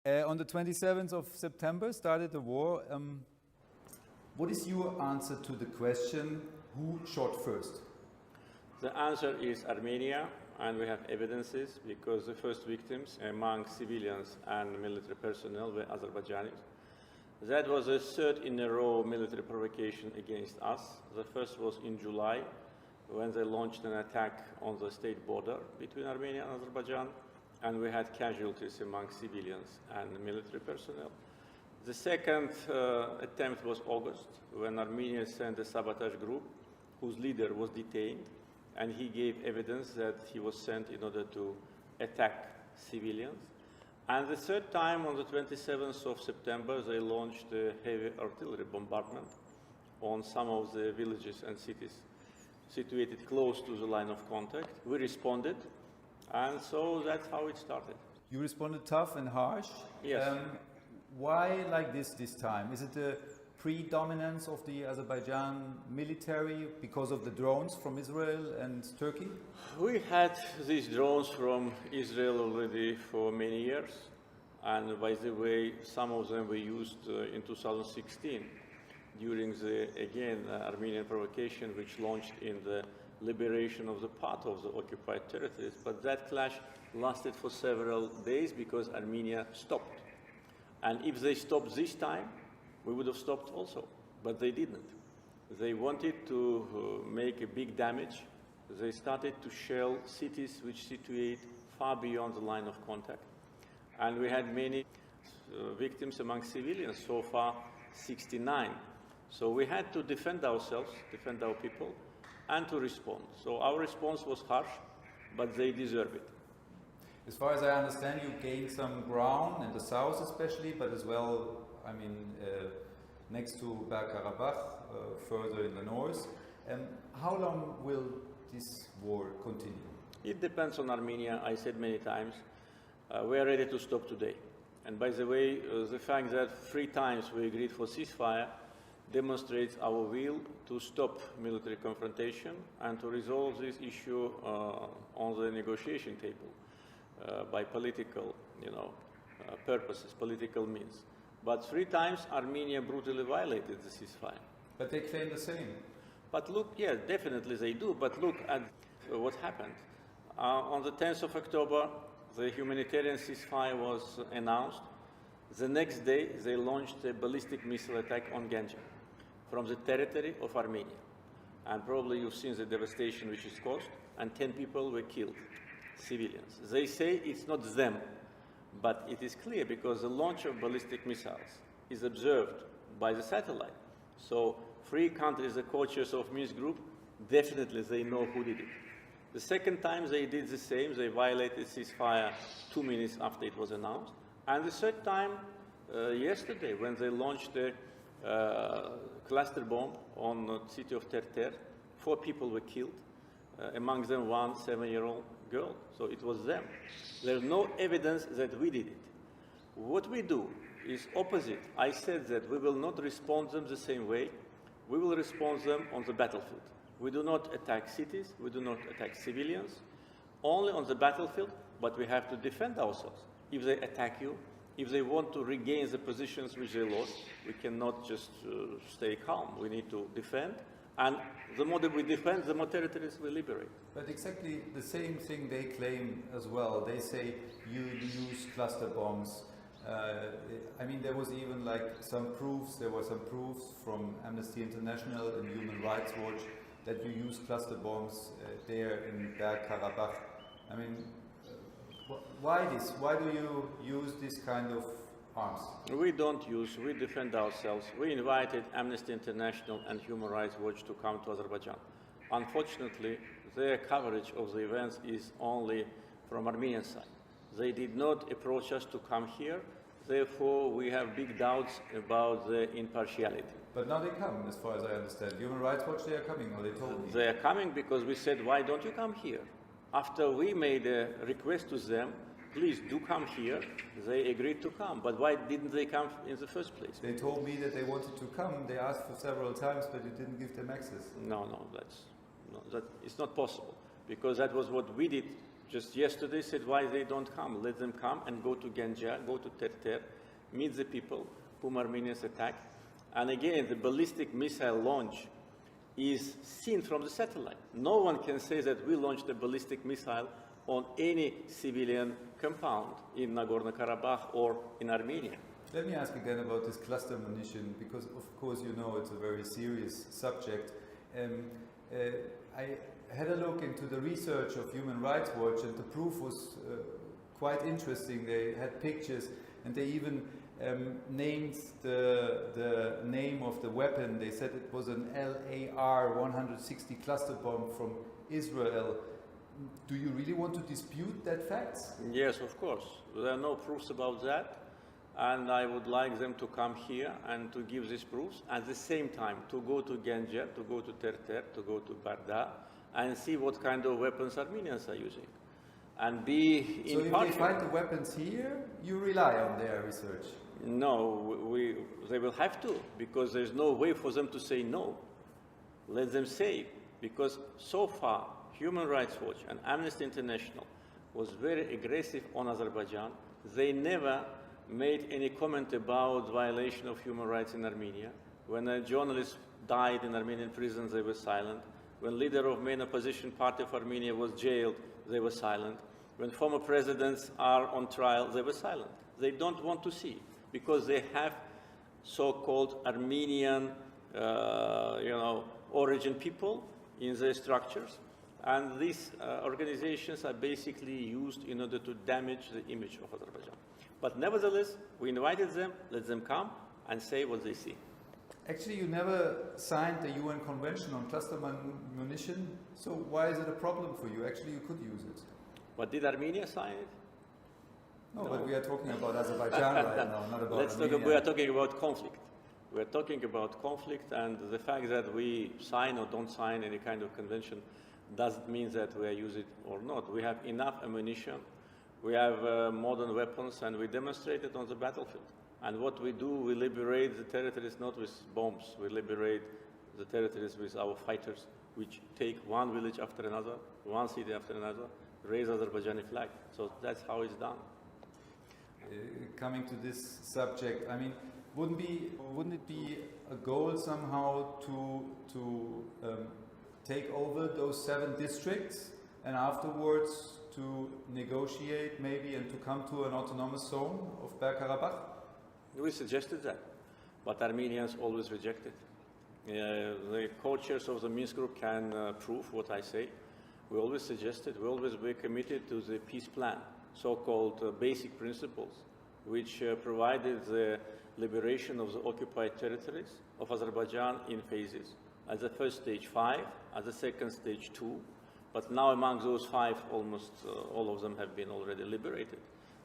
On the 27th of September started the war. What is your answer to the question, who shot first? The answer is Armenia, and we have evidences because the first victims among civilians and military personnel were Azerbaijanis. That was the third in a row military provocation against us. The first was in July, when they launched an attack on the state border between Armenia and Azerbaijan, and we had casualties among civilians and military personnel. The second attempt was August, when Armenia sent a sabotage group whose leader was detained, and he gave evidence that he was sent in order to attack civilians. And the third time, on the 27th of September, they launched a heavy artillery bombardment on some of the villages and cities situated close to the line of contact. We responded, and so that's how it started. You responded tough and harsh. Yes. Why like this time? Is it the predominance of the Azerbaijan military because of the drones from Israel and Turkey? We had these drones from Israel already for many years, and by the way, some of them were used in 2016 during the, again, Armenian provocation, which launched in the liberation of the part of the occupied territories. But that clash lasted for several days because Armenia stopped. And if they stopped this time, we would have stopped also, but they didn't. They wanted to make a big damage. They started to shell cities which situate far beyond the line of contact. And we had many victims among civilians, so far 69. So we had to defend ourselves, defend our people, and to respond. So our response was harsh, but they deserve it. As far as I understand, you gained some ground in the south especially, but as well, I mean, next to Karabakh, further in the north. How long will this war continue? It depends on Armenia. I said many times, we are ready to stop today. And by the way, the fact that 3 times we agreed for ceasefire demonstrates our will to stop military confrontation and to resolve this issue on the negotiation table by political, purposes, political means. But 3 times Armenia brutally violated the ceasefire. But they claim the same. But look, yeah, definitely they do. But look at what happened. On the 10th of October, the humanitarian ceasefire was announced. The next day, they launched a ballistic missile attack on Ganja from the territory of Armenia. And probably you've seen the devastation which is caused, and 10 people were killed, civilians. They say it's not them, but it is clear because the launch of ballistic missiles is observed by the satellite. So 3 countries, the co-chairs of Minsk group, definitely they know who did it. The second time they did the same, they violated ceasefire 2 minutes after it was announced. And the third time, yesterday, when they launched a cluster bomb on the city of Terter, 4 people were killed, among them 1 7-year-old girl. So it was them. There's no evidence that we did it. What we do is opposite. I said that we will not respond them the same way. We will respond them on the battlefield. We do not attack cities. We do not attack civilians. Only on the battlefield, but we have to defend ourselves. If they attack you, if they want to regain the positions which they lost, we cannot just stay calm. We need to defend. And the more that we defend, the more territories we liberate. But exactly the same thing they claim as well. They say you use cluster bombs. I mean, there was even like some proofs. There were some proofs from Amnesty International and Human Rights Watch that you use cluster bombs there in Karabakh. I mean, why this? Why do you use this kind of arms? We don't use, we defend ourselves. We invited Amnesty International and Human Rights Watch to come to Azerbaijan. Unfortunately, their coverage of the events is only from Armenian side. They did not approach us to come here. Therefore, we have big doubts about their impartiality. But now they come, as far as I understand. Human Rights Watch, they are coming, or they told me. They are coming because we said, why don't you come here? After we made a request to them, please do come here, they agreed to come. But why didn't they come in the first place? They told me that they wanted to come. They asked for several times, but you didn't give them access. No, it's not possible. Because that was what we did just yesterday said why they don't come. Let them come and go to Ganja, go to Terter, meet the people whom Armenians attacked. And again, the ballistic missile launch is seen from the satellite. No one can say that we launched a ballistic missile on any civilian compound in Nagorno-Karabakh or in Armenia. Let me ask again about this cluster munition, because of course you know it's a very serious subject. I had a look into the research of Human Rights Watch, and the proof was quite interesting. They had pictures, and they even named the name of the weapon. They said it was an LAR-160 cluster bomb from Israel. Do you really want to dispute that fact? Yes, of course. There are no proofs about that. And I would like them to come here and to give these proofs. At the same time, to go to Ganja, to go to Terter, to go to Barda, and see what kind of weapons Armenians are using. And be impartial. So if they find the weapons here, you rely on their research? No, they will have to, because there's no way for them to say no. Let them say, because so far, Human Rights Watch and Amnesty International was very aggressive on Azerbaijan. They never made any comment about violation of human rights in Armenia. When a journalist died in Armenian prisons, they were silent. When leader of main opposition party of Armenia was jailed, they were silent. When former presidents are on trial, they were silent. They don't want to see, because they have so-called Armenian, origin people in their structures. And these organizations are basically used in order to damage the image of Azerbaijan. But nevertheless, we invited them, let them come and say what they see. Actually, you never signed the UN Convention on Cluster Munition, so why is it a problem for you? Actually, you could use it. But did Armenia sign it? No, but we are talking about Azerbaijan right now, not about Armenia. We are talking about conflict. We are talking about conflict, and the fact that we sign or don't sign any kind of convention doesn't mean that we are using it or not. We have enough ammunition, we have modern weapons, and we demonstrate it on the battlefield. And what we do, we liberate the territories not with bombs, we liberate the territories with our fighters, which take one village after another, one city after another, raise Azerbaijani flag. So that's how it's done. Coming to this subject, I mean, wouldn't it be a goal somehow to take over those 7 districts and afterwards to negotiate maybe and to come to an autonomous zone of Bergkarabakh? We suggested that, but Armenians always rejected. The co-chairs of the Minsk group can prove what I say. We always suggested, we always were committed to the peace plan, so-called basic principles, which provided the liberation of the occupied territories of Azerbaijan in phases. At the first stage 5, at the second stage 2, but now among those 5, almost all of them have been already liberated.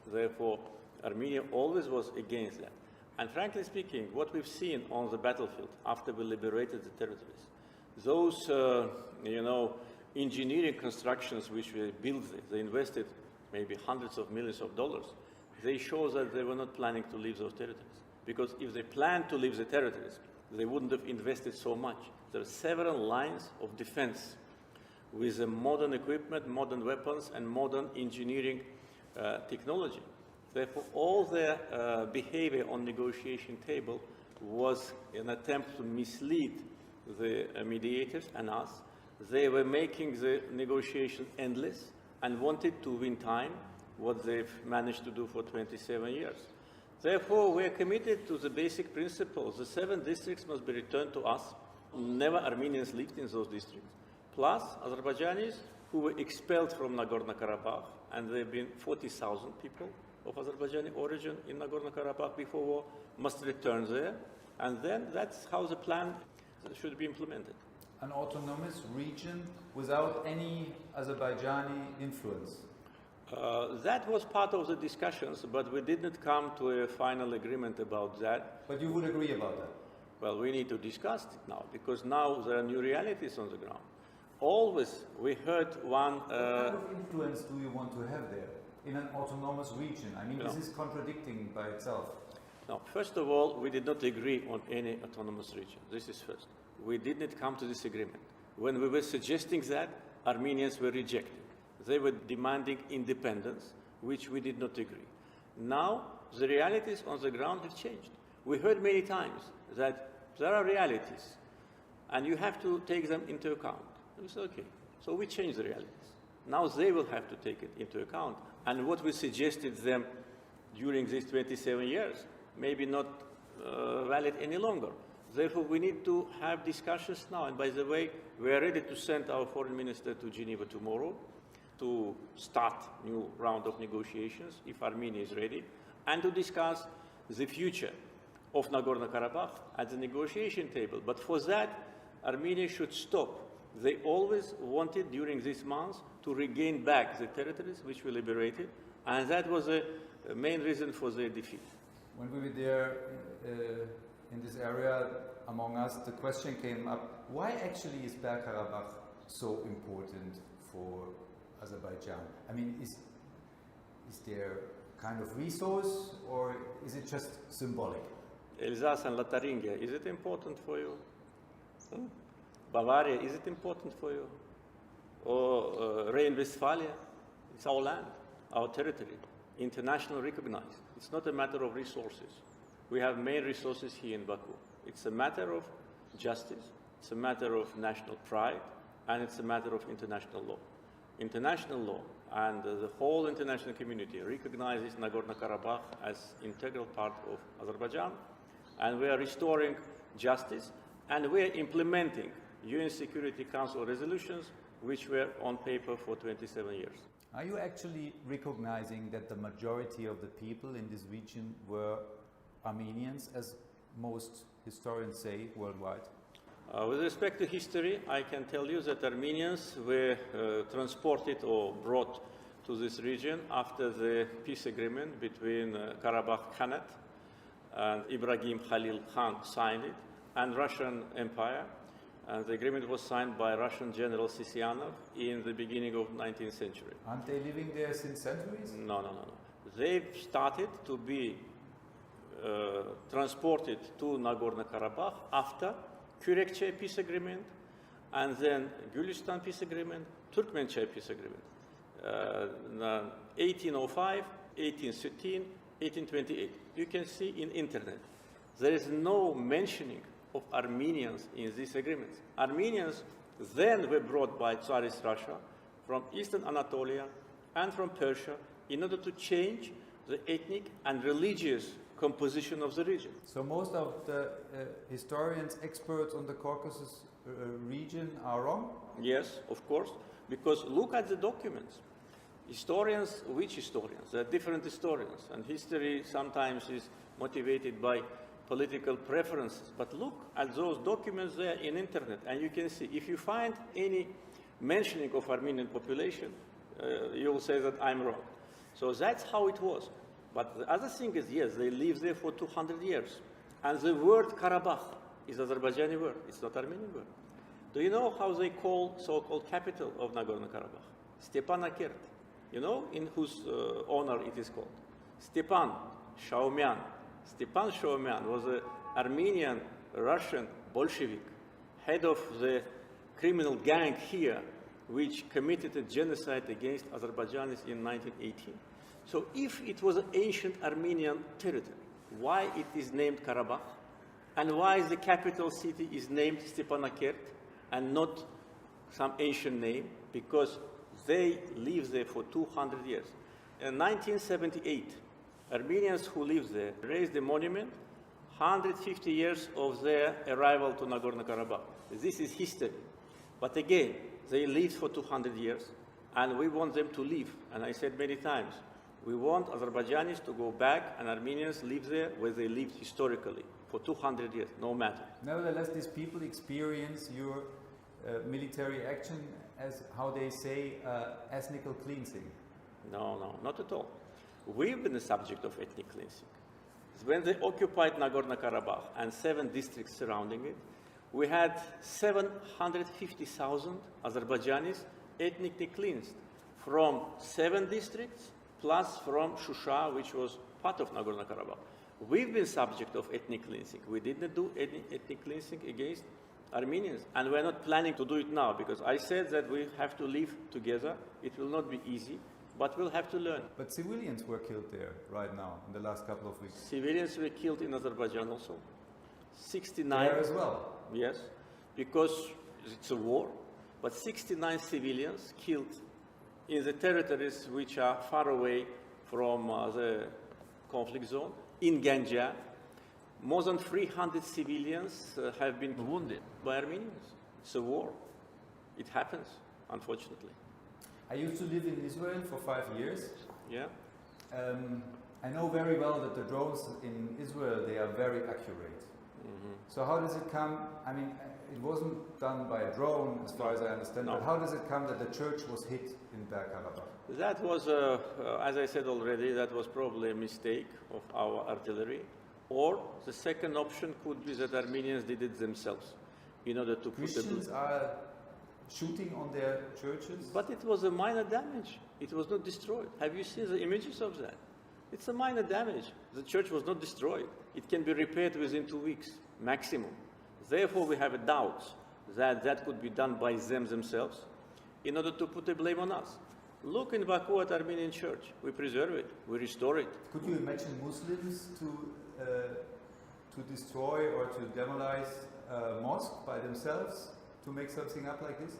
Therefore, Armenia always was against that. And frankly speaking, what we've seen on the battlefield after we liberated the territories, those, engineering constructions which we built, they invested maybe hundreds of millions of dollars, they show that they were not planning to leave those territories. Because if they planned to leave the territories, they wouldn't have invested so much. There are several lines of defense with modern equipment, modern weapons, and modern engineering technology. Therefore, all their behavior on negotiation table was an attempt to mislead the mediators and us. They were making the negotiation endless and wanted to win time, what they've managed to do for 27 years. Therefore, we are committed to the basic principles. The 7 districts must be returned to us. Never Armenians lived in those districts. Plus, Azerbaijanis who were expelled from Nagorno-Karabakh, and there have been 40,000 people of Azerbaijani origin in Nagorno-Karabakh before war, must return there. And then that's how the plan should be implemented. An autonomous region without any Azerbaijani influence? That was part of the discussions, but we didn't come to a final agreement about that. But you would agree about that? Well, we need to discuss it now, because now there are new realities on the ground. Always we heard one... What kind of influence do you want to have there in an autonomous region? I mean, this is contradicting by itself. No, first of all, we did not agree on any autonomous region. This is first. We did not come to this agreement. When we were suggesting that, Armenians were rejected. They were demanding independence, which we did not agree. Now, the realities on the ground have changed. We heard many times that there are realities, and you have to take them into account. We said, okay, so we changed the realities. Now they will have to take it into account. And what we suggested them during these 27 years, maybe not valid any longer. Therefore, we need to have discussions now. And by the way, we are ready to send our foreign minister to Geneva tomorrow to start new round of negotiations, if Armenia is ready, and to discuss the future of Nagorno-Karabakh at the negotiation table. But for that, Armenia should stop. They always wanted, during these months, to regain back the territories which we liberated, and that was the main reason for their defeat. When we were there in this area among us, the question came up, why actually is Bergkarabakh so important for Azerbaijan? I mean, is there kind of resource, or is it just symbolic? Alsace and Lotharingia, is it important for you? Bavaria, is it important for you? Or Rhine-Westphalia? It's our land, our territory, internationally recognized. It's not a matter of resources. We have main resources here in Baku. It's a matter of justice, it's a matter of national pride, and it's a matter of international law. International law and the whole international community recognizes Nagorno-Karabakh as integral part of Azerbaijan, and we are restoring justice, and we are implementing UN Security Council resolutions which were on paper for 27 years. Are you actually recognizing that the majority of the people in this region were Armenians, as most historians say worldwide? With respect to history, I can tell you that Armenians were transported or brought to this region after the peace agreement between Karabakh Khanate and Ibrahim Khalil Khan signed it, and Russian Empire. And the agreement was signed by Russian General Sisyanov in the beginning of the 19th century. Aren't they living there since centuries? No. They've started to be transported to Nagorno-Karabakh after Kürekçe peace agreement, and then Gülistan peace agreement, Turkmenchai peace agreement. 1805, 1813, 1828. You can see in internet. There is no mentioning of Armenians in these agreements. Armenians then were brought by Tsarist Russia from Eastern Anatolia and from Persia in order to change the ethnic and religious composition of the region. So most of the historians, experts on the Caucasus region are wrong? Yes, of course, because look at the documents. Historians, which historians? There are different historians, and history sometimes is motivated by political preferences. But look at those documents there in internet, and you can see, if you find any mentioning of Armenian population, you will say that I'm wrong. So that's how it was. But the other thing is, yes, they lived there for 200 years. And the word Karabakh is Azerbaijani word, it's not Armenian word. Do you know how they call so-called capital of Nagorno-Karabakh? Stepanakert. You know in whose honor it is called? Stepan Shaumyan. Stepan Shaumyan was an Armenian Russian Bolshevik, head of the criminal gang here, which committed a genocide against Azerbaijanis in 1918. So if it was an ancient Armenian territory, why it is named Karabakh? And why the capital city is named Stepanakert and not some ancient name? Because they lived there for 200 years. In 1978, Armenians who lived there raised a monument 150 years of their arrival to Nagorno-Karabakh. This is history. But again, they lived for 200 years, and we want them to live. And I said many times, we want Azerbaijanis to go back and Armenians live there where they lived historically for 200 years, no matter. Nevertheless, these people experience your military action as, how they say, ethnical cleansing. No, not at all. We've been the subject of ethnic cleansing. When they occupied Nagorno-Karabakh and 7 districts surrounding it, we had 750,000 Azerbaijanis ethnically cleansed from 7 districts plus from Shusha, which was part of Nagorno-Karabakh. We've been subject of ethnic cleansing. We didn't do ethnic cleansing against Armenians, and we're not planning to do it now because I said that we have to live together. It will not be easy, but we'll have to learn. But civilians were killed there right now in the last couple of weeks. Civilians were killed in Azerbaijan also. 69. There as well. Yes, because it's a war, but 69 civilians killed in the territories which are far away from the conflict zone. In Ganja, more than 300 civilians have been wounded by Armenians. It's a war. It happens, unfortunately. I used to live in Israel for 5 years. Yeah. I know very well that the drones in Israel, they are very accurate. So how does it come, I mean, it wasn't done by a drone as far as I understand, but how does it come that the church was hit in Bergkarabakh? That was, as I said already, that was probably a mistake of our artillery. Or the second option could be that Armenians did it themselves in order to put Christians are shooting on their churches? But it was a minor damage. It was not destroyed. Have you seen the images of that? It's a minor damage. The church was not destroyed. It can be repaired within 2 weeks, maximum. Therefore, we have a doubt that that could be done by them themselves in order to put the blame on us. Look in Baku at Armenian church. We preserve it. We restore it. Could you imagine Muslims to destroy or to demolish a mosque by themselves to make something up like this?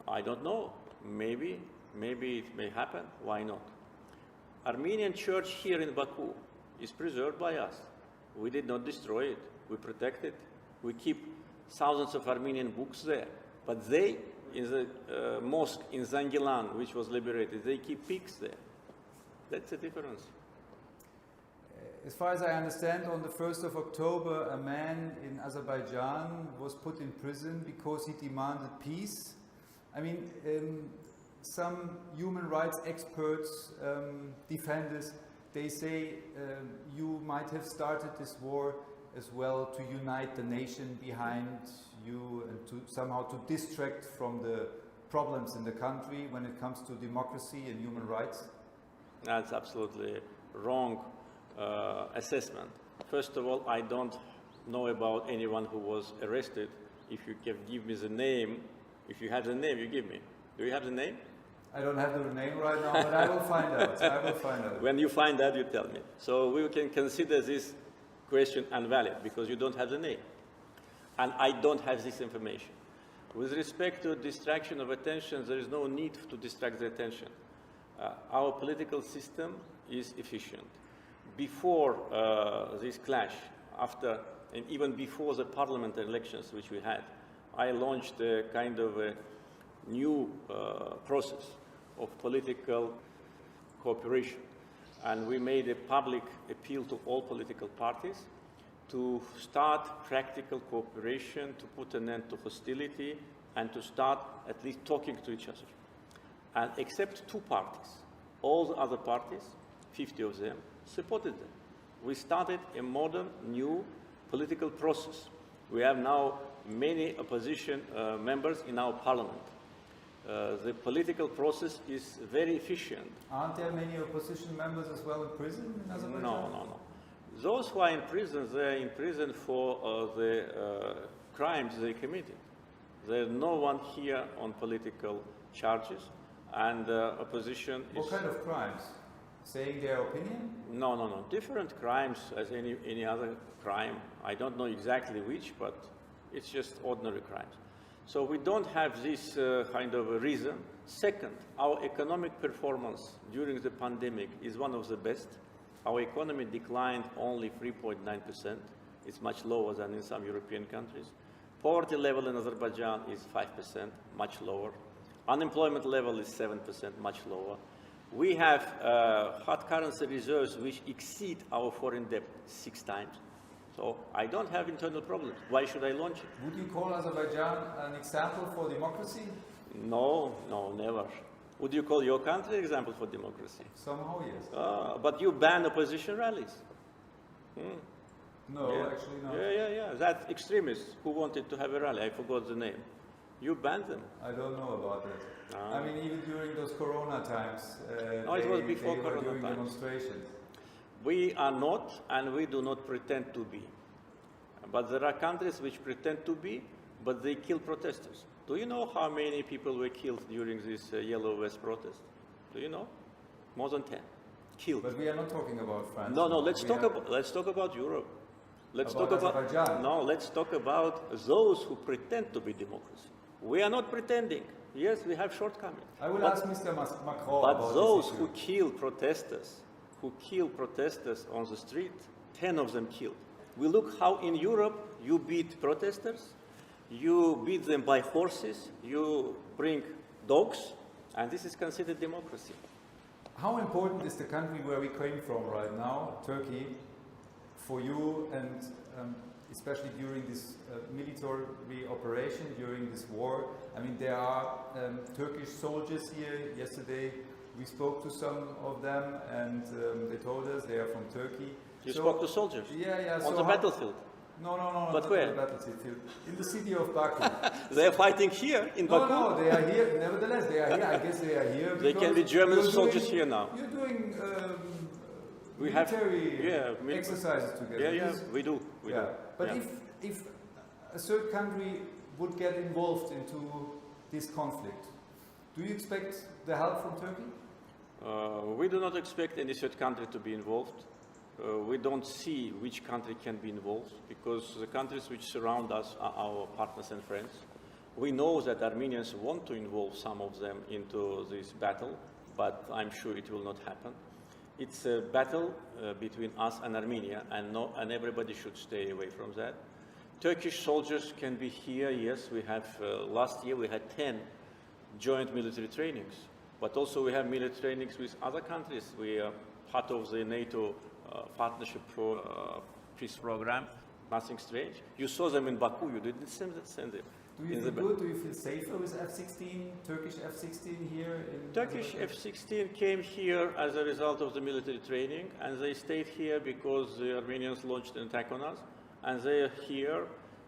I don't know. Maybe it may happen. Why not? Armenian church here in Baku is preserved by us. We did not destroy it. We protect it. We keep thousands of Armenian books there. But they, in the mosque in Zangilan, which was liberated, they keep pigs there. That's the difference. As far as I understand, on the 1st of October, a man in Azerbaijan was put in prison because he demanded peace. I mean, some human rights experts, defenders, they say you might have started this war as well to unite the nation behind you and to somehow to distract from the problems in the country when it comes to democracy and human rights? That's absolutely wrong assessment. First of all, I don't know about anyone who was arrested. If you can give me the name, if you have the name, you give me. Do you have the name? I don't have the name right now, but I will find out. I will find out. When you find out, you tell me. So we can consider this question invalid because you don't have the name. And I don't have this information. With respect to distraction of attention, there is no need to distract the attention. Our political system is efficient. Before this clash, after and even before the parliamentary elections which we had, I launched a kind of a new process of political cooperation. And we made a public appeal to all political parties to start practical cooperation, to put an end to hostility, and to start at least talking to each other. And except 2 parties, all the other parties, 50 of them, supported them. We started a modern, new political process. We have now many opposition members in our parliament. The political process is very efficient. Aren't there many opposition members as well in prison in Azerbaijan? No. Those who are in prison, they're in prison for the crimes they committed. There's no one here on political charges, and opposition is... What kind of crimes? Saying their opinion? No. Different crimes as any other crime. I don't know exactly which, but it's just ordinary crimes. So we don't have this kind of a reason. Second, our economic performance during the pandemic is one of the best. Our economy declined only 3.9%. It's much lower than in some European countries. Poverty level in Azerbaijan is 5%, much lower. Unemployment level is 7%, much lower. We have hard currency reserves which exceed our foreign debt 6 times. So I don't have internal problems. Why should I launch it? Would you call Azerbaijan an example for democracy? No, never. Would you call your country an example for democracy? Somehow, yes. But you ban opposition rallies. No, actually not. Yeah. That's extremists who wanted to have a rally. I forgot the name. You banned them. I don't know about that. I mean, even during those Corona times, it was before they were Corona doing times. demonstrations. We are not, and we do not pretend to be. But there are countries which pretend to be, but they kill protesters. Do you know how many people were killed during this Yellow Vest protest? Do you know? More than 10 killed. But we are not talking about France. No, let's talk about Europe. Let's talk about Azerbaijan. no. Let's talk about those who pretend to be democracy. We are not pretending. Yes, we have shortcomings. I will ask Mr. Macron But about those this issue. who kill protesters on the street, 10 of them killed. We look how in Europe you beat protesters, you beat them by horses, you bring dogs, and this is considered democracy. How important is the country where we came from right now, Turkey, for you, and especially during this military operation, during this war? I mean, there are Turkish soldiers here. Yesterday we spoke to some of them, and they told us they are from Turkey. You spoke to soldiers? Yeah. On the battlefield? No, But not where? on the battlefield. In the city of Baku. They are fighting here in Baku? No, they are here. Nevertheless, they are here. I guess they are here. They can be German soldiers here now. You're doing We have military exercises together. Yeah, we do. We do. But Yeah. if a third country would get involved into this conflict, do you expect the help from Turkey? We do not expect any third country to be involved. We don't see which country can be involved because the countries which surround us are our partners and friends. We know that Armenians want to involve some of them into this battle, but I'm sure it will not happen. It's a battle between us and Armenia, and everybody should stay away from that. Turkish soldiers can be here, yes. We have, last year we had 10 joint military trainings, but also we have military trainings with other countries. We are part of the NATO partnership for peace program. Nothing strange. You saw them in Baku. You didn't send them. Do you feel good? Do you feel safer with F-16, Turkish F-16 here? Turkish F-16 came here as a result of the military training, and they stayed here because the Armenians launched an attack on us, and they are here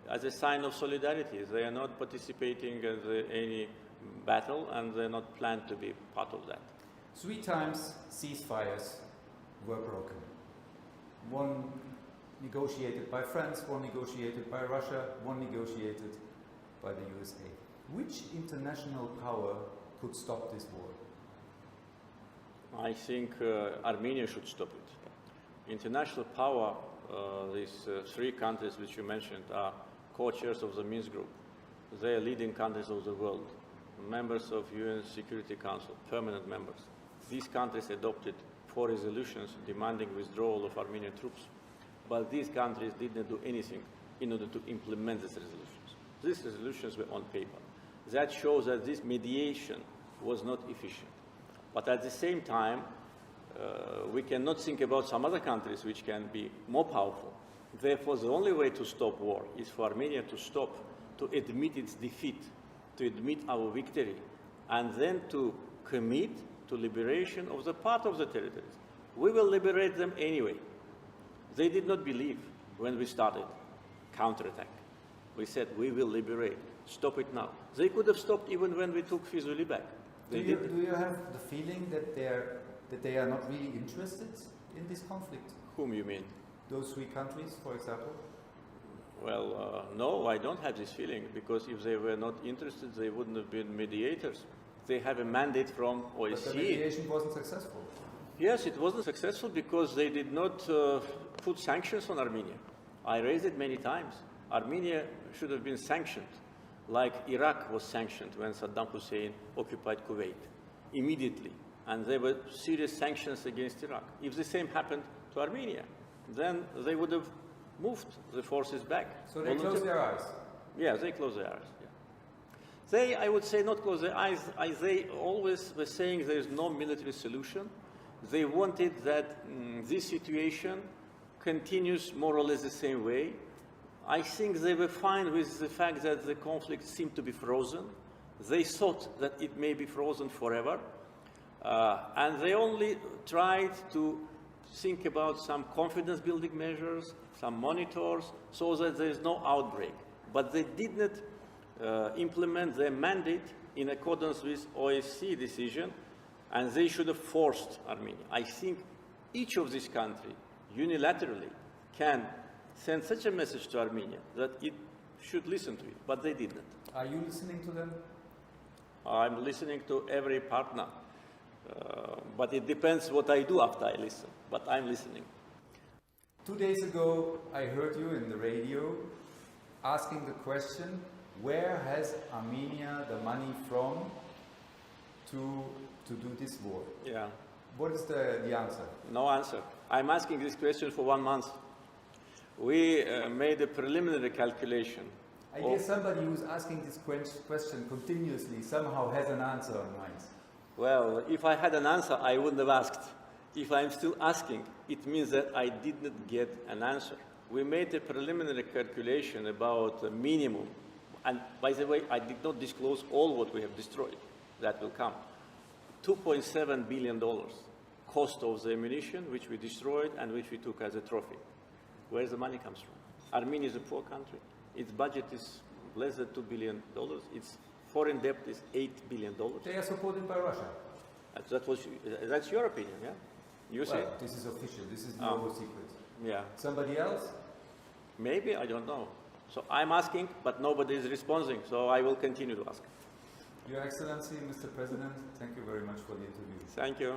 as a sign of solidarity. They are not participating in any battle, and they're not planned to be part of that. 3 times ceasefires were broken. One negotiated by France, one negotiated by Russia, one negotiated by the USA. Which international power could stop this war? I think Armenia should stop it. International power, these 3 countries which you mentioned are co-chairs of the Minsk group. They are leading countries of the world, members of UN Security Council, permanent members. These countries adopted 4 resolutions demanding withdrawal of Armenian troops, but these countries did not do anything in order to implement these resolutions. These resolutions were on paper. That shows that this mediation was not efficient. But at the same time, we cannot think about some other countries which can be more powerful. Therefore, the only way to stop war is for Armenia to stop, to admit its defeat, to admit our victory, and then to commit to liberation of the part of the territories. We will liberate them anyway. They did not believe when we started counterattack. We said, we will liberate. Stop it now. They could have stopped even when we took Fizuli back. Do you have the feeling that they are not really interested in this conflict? Whom you mean? Those 3 countries, for example? Well, no, I don't have this feeling, because if they were not interested, they wouldn't have been mediators. They have a mandate from OSCE. But the mediation wasn't successful. Yes, it wasn't successful because they did not put sanctions on Armenia. I raised it many times. Armenia should have been sanctioned, like Iraq was sanctioned when Saddam Hussein occupied Kuwait, immediately. And there were serious sanctions against Iraq. If the same happened to Armenia, then they would have moved the forces back. So they closed their eyes? Yeah, they closed their eyes. Yeah. They, I would say, not close their eyes. They always were saying there is no military solution. They wanted that this situation continues more or less the same way. I think they were fine with the fact that the conflict seemed to be frozen. They thought that it may be frozen forever. And they only tried to think about some confidence-building measures, some monitors, so that there is no outbreak. But they did not implement their mandate in accordance with OSCE decision, and they should have forced Armenia. I think each of these countries unilaterally can send such a message to Armenia that it should listen to it, but they didn't. Are you listening to them? I'm listening to every partner, but it depends what I do after I listen, but I'm listening. 2 days ago, I heard you in the radio asking the question, where has Armenia the money from to do this war? Yeah, What is the answer? no answer. I'm asking this question for 1 month. We made a preliminary calculation. I guess somebody who's asking this question continuously somehow has an answer on mind. Well, if I had an answer, I wouldn't have asked. If I'm still asking, it means that I didn't get an answer. We made a preliminary calculation about the minimum. And by the way, I did not disclose all what we have destroyed. That will come. $2.7 billion cost of the ammunition which we destroyed and which we took as a trophy. Where the money comes from? Armenia is a poor country. Its budget is less than $2 billion. Its foreign debt is $8 billion. They are supported by Russia. That's your opinion, yeah? You say? Well, this is official. This is no secret. Yeah. Somebody else? Maybe, I don't know. So I'm asking, but nobody is responding, so I will continue to ask. Your Excellency, Mr. President, thank you very much for the interview. Thank you.